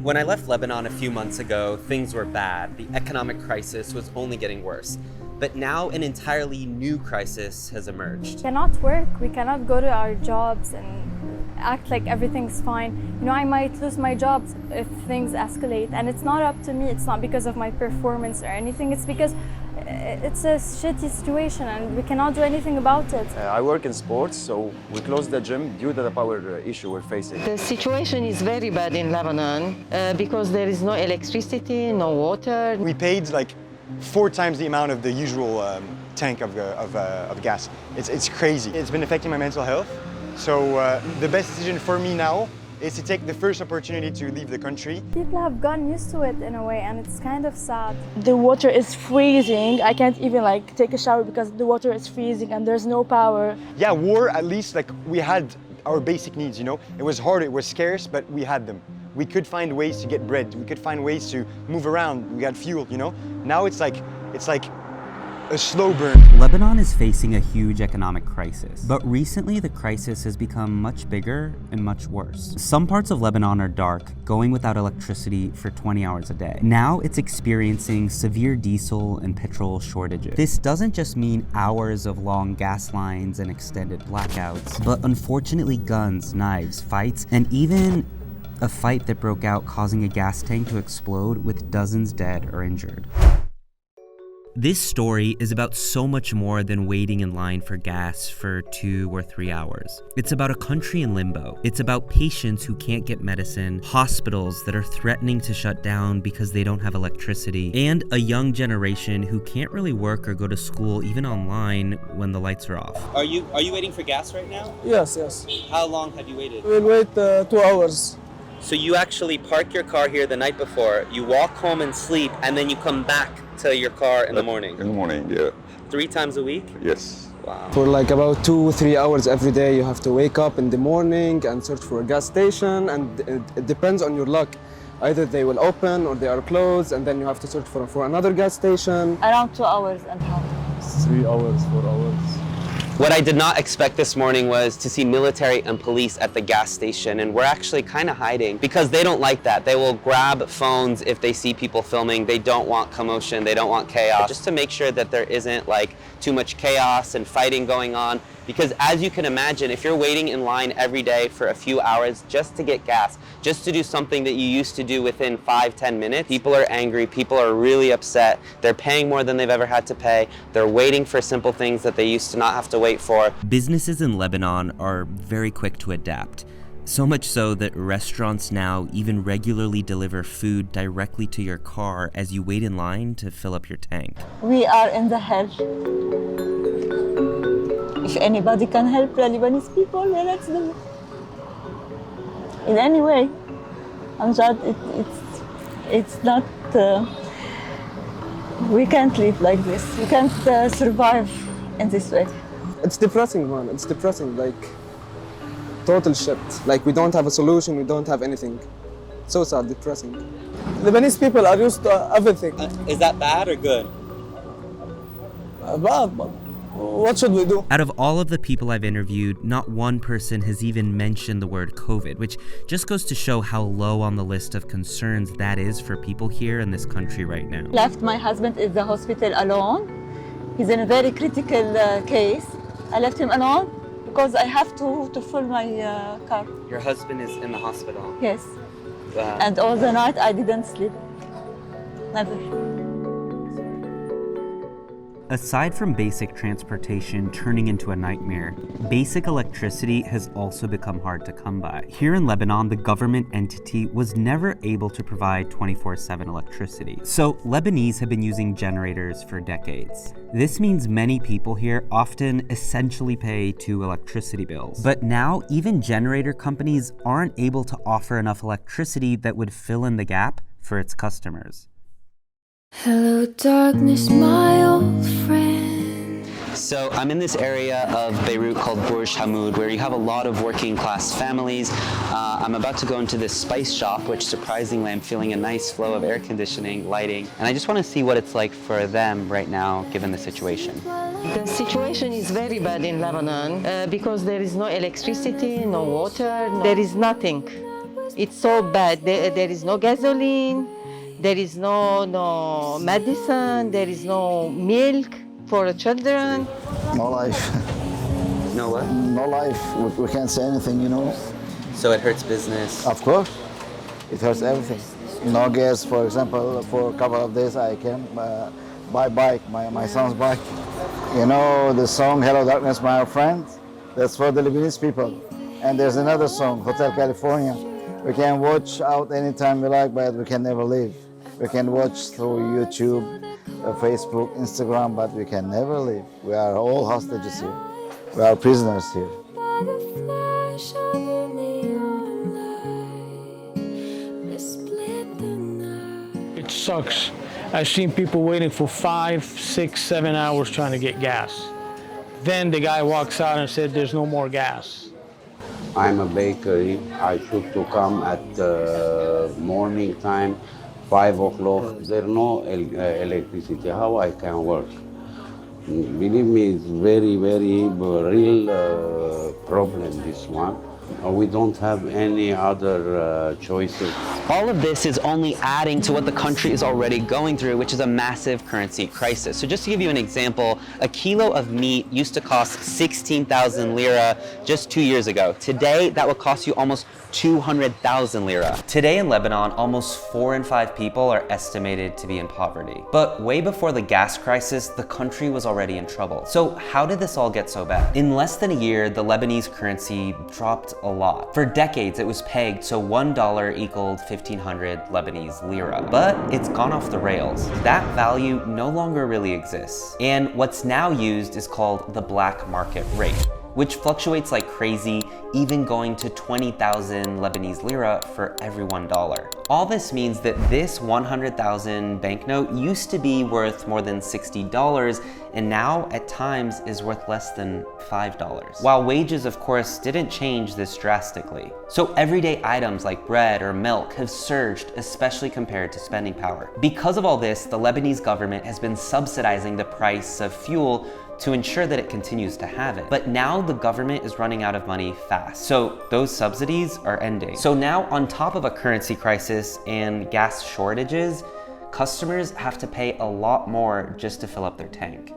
When I left Lebanon a few months ago, things were bad. The economic crisis was only getting worse. But now an entirely new crisis has emerged. We cannot work, we cannot go to our jobs and act like everything's fine. I might lose my job if things escalate, and it's not up to me. It's not because of my performance or anything. It's because it's a shitty situation and we cannot do anything about it. I work in sports, so we closed the gym due to the power issue we're facing. The situation is very bad in Lebanon because there is no electricity, no water. We paid like 4 times the amount of the usual tank of gas. It's crazy. It's been affecting my mental health. So the best decision for me now is to take the first opportunity to leave the country. People have gotten used to it in a way, and it's kind of sad. The water is freezing. I can't even take a shower because the water is freezing and there's no power. Yeah, war, at least we had our basic needs, It was hard, it was scarce, but we had them. We could find ways to get bread. We could find ways to move around. We got fuel, Now it's like a slow burn. Lebanon is facing a huge economic crisis, but recently the crisis has become much bigger and much worse. Some parts of Lebanon are dark, going without electricity for 20 hours a day. Now it's experiencing severe diesel and petrol shortages. This doesn't just mean hours of long gas lines and extended blackouts, but unfortunately guns, knives, fights, and even a fight that broke out causing a gas tank to explode with dozens dead or injured. This story is about so much more than waiting in line for gas for 2 or 3 hours. It's about a country in limbo. It's about patients who can't get medicine, hospitals that are threatening to shut down because they don't have electricity, and a young generation who can't really work or go to school even online when the lights are off. Are you waiting for gas right now? Yes. How long have you waited? We'll wait 2 hours. So you actually park your car here the night before, you walk home and sleep, and then you come back to your car in the morning? In the morning, yeah. 3 times a week? Yes. Wow. For about 2-3 hours every day, you have to wake up in the morning and search for a gas station, and it depends on your luck. Either they will open or they are closed, and then you have to search for another gas station. Around 2 hours and a half. 3 hours, 4 hours. What I did not expect this morning was to see military and police at the gas station, and we're actually kind of hiding because they don't like that. They will grab phones if they see people filming. They don't want commotion, they don't want chaos, just to make sure that there isn't too much chaos and fighting going on. Because as you can imagine, if you're waiting in line every day for a few hours just to get gas, just to do something that you used to do within 5-10 minutes, people are angry, people are really upset, they're paying more than they've ever had to pay, they're waiting for simple things that they used to not have to wait for. Businesses in Lebanon are very quick to adapt. So much so that restaurants now even regularly deliver food directly to your car as you wait in line to fill up your tank. We are in the hell. If anybody can help the Lebanese people, then let's do it. In any way, Amjad, it's not. We can't live like this. We can't survive in this way. It's depressing, man. It's depressing. Total shit. We don't have a solution. We don't have anything. So sad, depressing. Lebanese people are used to everything. Is that bad or good? Bad, but what should we do? Out of all of the people I've interviewed, not one person has even mentioned the word COVID, which just goes to show how low on the list of concerns that is for people here in this country right now. Left my husband in the hospital alone. He's in a very critical case. I left him alone because I have to fill my car. Your husband is in the hospital. Yes. And all the night I didn't sleep. Never. Aside from basic transportation turning into a nightmare, basic electricity has also become hard to come by. Here in Lebanon, the government entity was never able to provide 24/7 electricity. So Lebanese have been using generators for decades. This means many people here often essentially pay 2 electricity bills. But now even generator companies aren't able to offer enough electricity that would fill in the gap for its customers. Hello, darkness, my old friend. So I'm in this area of Beirut called Burj Hammoud, where you have a lot of working class families. I'm about to go into this spice shop, which surprisingly I'm feeling a nice flow of air conditioning, lighting, and I just want to see what it's like for them right now, given the situation. The situation is very bad in Lebanon because there is no electricity, no water, there is nothing. It's so bad. There is no gasoline, there is no medicine, there is no milk for the children. No life. No what? No life. We can't say anything, you know. So it hurts business. Of course, it hurts everything. No gas, for example, for a couple of days I can buy bike, my son's bike. You know the song Hello Darkness, My Old Friend? That's for the Lebanese people. And there's another song, Hotel California. We can watch out anytime we like, but we can never leave. We can watch through YouTube, Facebook, Instagram, but we can never leave. We are all hostages here. We are prisoners here. By the flash of a neon light, they split the night. It sucks. I've seen people waiting for 5, 6, 7 hours trying to get gas. Then the guy walks out and said, there's no more gas. I'm a bakery. I should to come at morning time, 5 o'clock. There's no electricity. How I can work? Believe me, it's very, very real problem, this one. We don't have any other choices. All of this is only adding to what the country is already going through, which is a massive currency crisis. So just to give you an example, a kilo of meat used to cost 16,000 lira just 2 years ago. Today, that would cost you almost 200,000 lira. Today in Lebanon, almost 4 in 5 people are estimated to be in poverty. But way before the gas crisis, the country was already in trouble. So how did this all get so bad? In less than a year, the Lebanese currency dropped a lot. For decades, it was pegged so $1 equaled 1,500 Lebanese lira. But it's gone off the rails. That value no longer really exists. And what's now used is called the black market rate, which fluctuates like crazy, even going to 20,000 Lebanese lira for every $1. All this means that this 100,000 banknote used to be worth more than $60, and now at times is worth less than $5. While wages, of course, didn't change this drastically. So everyday items like bread or milk have surged, especially compared to spending power. Because of all this, the Lebanese government has been subsidizing the price of fuel to ensure that it continues to have it. But now the government is running out of money fast, so those subsidies are ending. So now, on top of a currency crisis and gas shortages, customers have to pay a lot more just to fill up their tank.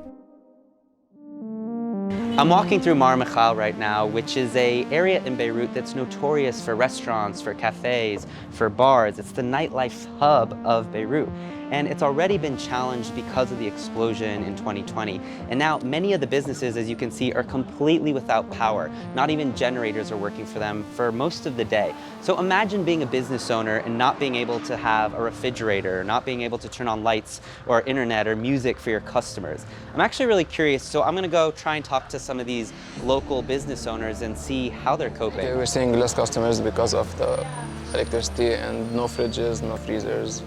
I'm walking through Mar Michal right now, which is an area in Beirut that's notorious for restaurants, for cafes, for bars. It's the nightlife hub of Beirut. And it's already been challenged because of the explosion in 2020. And now many of the businesses, as you can see, are completely without power. Not even generators are working for them for most of the day. So imagine being a business owner and not being able to have a refrigerator, not being able to turn on lights or internet or music for your customers. I'm actually really curious, so I'm gonna go try and talk to some of these local business owners and see how they're coping. We're seeing less customers because of the electricity and no fridges, no freezers.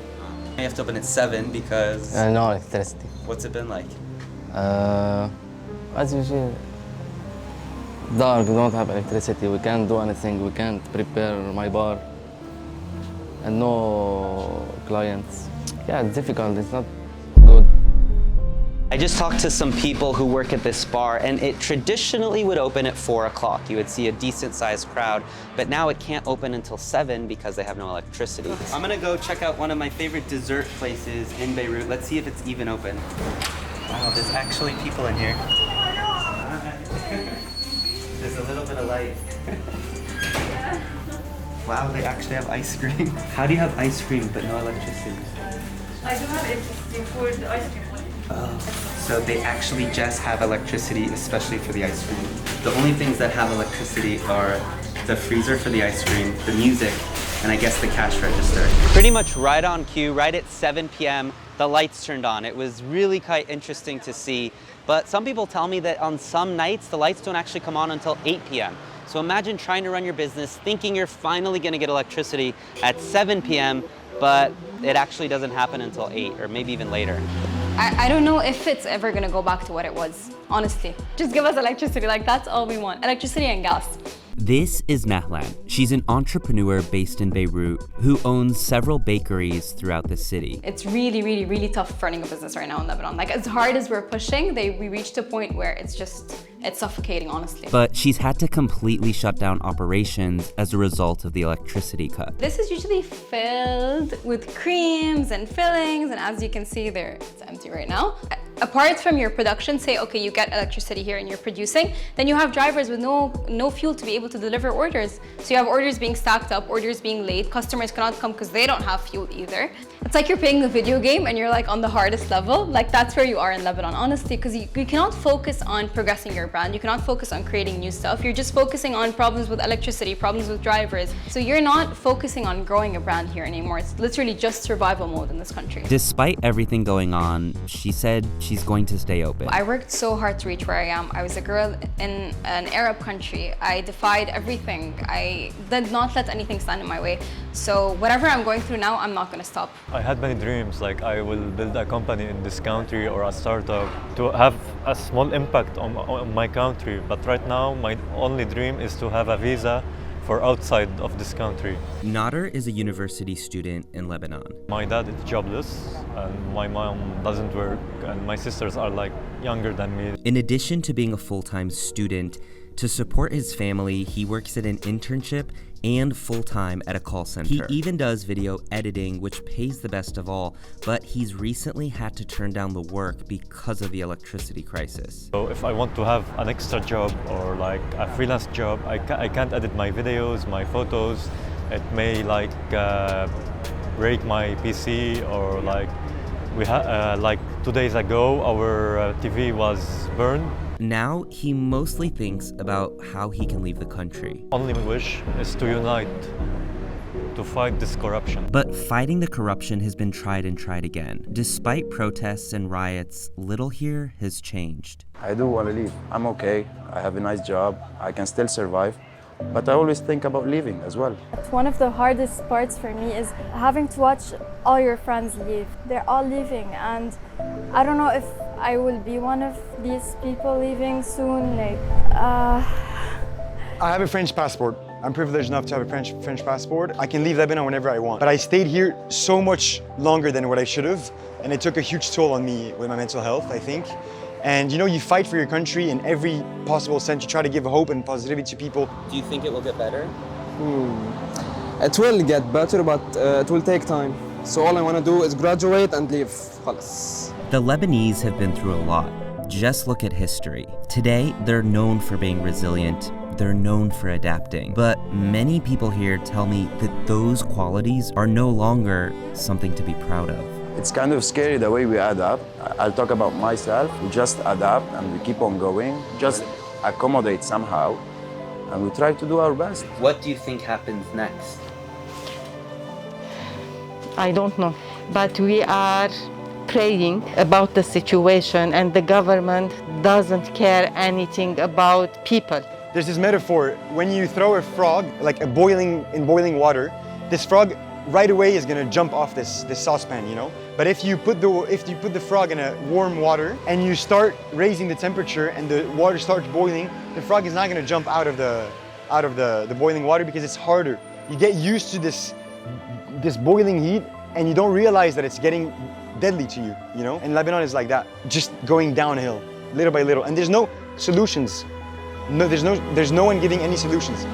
You have to open at 7 because... no electricity. What's it been like? As usual, dark, we don't have electricity, we can't do anything, we can't prepare my bar, and no clients. Yeah, it's difficult, it's not good. I just talked to some people who work at this bar, and it traditionally would open at 4 o'clock. You would see a decent sized crowd, but now it can't open until 7 because they have no electricity. I'm gonna go check out one of my favorite dessert places in Beirut. Let's see if it's even open. Wow, there's actually people in here. There's a little bit of light. Wow, they actually have ice cream. How do you have ice cream but no electricity? I do have electricity for the ice cream. So they actually just have electricity, especially for the ice cream. The only things that have electricity are the freezer for the ice cream, the music, and I guess the cash register. Pretty much right on cue, right at 7 p.m., the lights turned on. It was really quite interesting to see, but some people tell me that on some nights, the lights don't actually come on until 8 p.m. So imagine trying to run your business, thinking you're finally gonna get electricity at 7 p.m., but it actually doesn't happen until 8 or maybe even later. I don't know if it's ever gonna go back to what it was, honestly. Just give us electricity, like that's all we want. Electricity and gas. This is Nahlan. She's an entrepreneur based in Beirut who owns several bakeries throughout the city. It's really, really, really tough running a business right now in Lebanon. Like, as hard as we're pushing, we reached a point where it's suffocating, honestly. But she's had to completely shut down operations as a result of the electricity cut. This is usually filled with creams and fillings, and as you can see there, it's empty right now. Apart from your production, say, okay, you get electricity here and you're producing, then you have drivers with no fuel to be able to deliver orders. So you have orders being stacked up, orders being late, customers cannot come because they don't have fuel either. It's like you're playing a video game and you're like on the hardest level. Like, that's where you are in Lebanon, honestly, because you cannot focus on progressing your brand. You cannot focus on creating new stuff. You're just focusing on problems with electricity, problems with drivers. So you're not focusing on growing a brand here anymore. It's literally just survival mode in this country. Despite everything going on, she said she's going to stay open. I worked so hard to reach where I am. I was a girl in an Arab country. I defied everything. I did not let anything stand in my way. So whatever I'm going through now, I'm not going to stop. I had many dreams, like I will build a company in this country or a startup to have a small impact on my country. But right now, my only dream is to have a visa for outside of this country. Nader is a university student in Lebanon. My dad is jobless and my mom doesn't work and my sisters are like younger than me. In addition to being a full-time student, to support his family, he works at an internship and full-time at a call center. He even does video editing, which pays the best of all, but he's recently had to turn down the work because of the electricity crisis. So if I want to have an extra job or like a freelance job, I can't edit my videos, my photos. It may like break my PC or like like 2 days ago our TV was burned. Now, he mostly thinks about how he can leave the country. Only wish is to unite, to fight this corruption. But fighting the corruption has been tried and tried again. Despite protests and riots, little here has changed. I do want to leave. I'm okay. I have a nice job. I can still survive. But I always think about leaving as well. One of the hardest parts for me is having to watch all your friends leave. They're all leaving, and I don't know if I will be one of these people leaving soon. I have a French passport. I'm privileged enough to have a French passport. I can leave Lebanon whenever I want. But I stayed here so much longer than what I should have, and it took a huge toll on me with my mental health, I think. And you know, you fight for your country in every possible sense. You try to give hope and positivity to people. Do you think it will get better? It will get better, but it will take time. So all I want to do is graduate and leave. خلاص. The Lebanese have been through a lot. Just look at history. Today, they're known for being resilient. They're known for adapting. But many people here tell me that those qualities are no longer something to be proud of. It's kind of scary the way we adapt. I'll talk about myself. We just adapt and we keep on going, just accommodate somehow, and we try to do our best. What do you think happens next? I don't know, but we are praying about the situation and the government doesn't care anything about people. There's this metaphor, when you throw a frog, like in boiling water, this frog right away is gonna jump off this saucepan, you know? But if you put the frog in a warm water and you start raising the temperature and the water starts boiling, the frog is not gonna jump out of the boiling water because it's harder. You get used to this boiling heat and you don't realize that it's getting deadly to you, you know? And Lebanon is like that, just going downhill, little by little. And there's no solutions. No, there's no one giving any solutions.